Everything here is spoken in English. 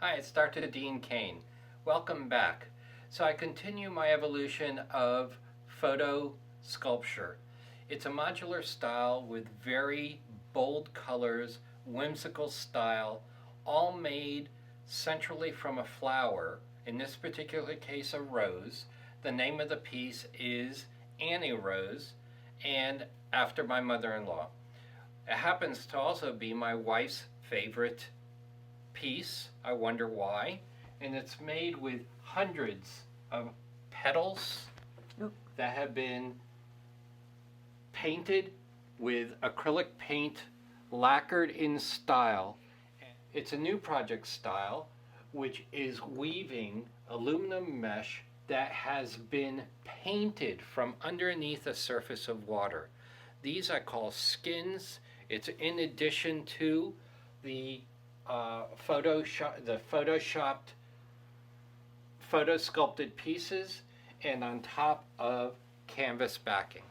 Hi, it's Dr. Dean Kane. Welcome back. So I continue my evolution of photo sculpture. It's a modular style with very bold colors, whimsical style, all made centrally from a flower, in this particular case a rose. The name of the piece is Annie Rose, and after my mother-in-law. It happens to also be my wife's favorite piece. I wonder why. And it's made with hundreds of petals that have been painted with acrylic paint, lacquered in style. It's a new project style which is weaving aluminum mesh that has been painted from underneath a surface of water. These I call skins. It's in addition to the photoshopped, photo sculpted pieces, and on top of canvas backing.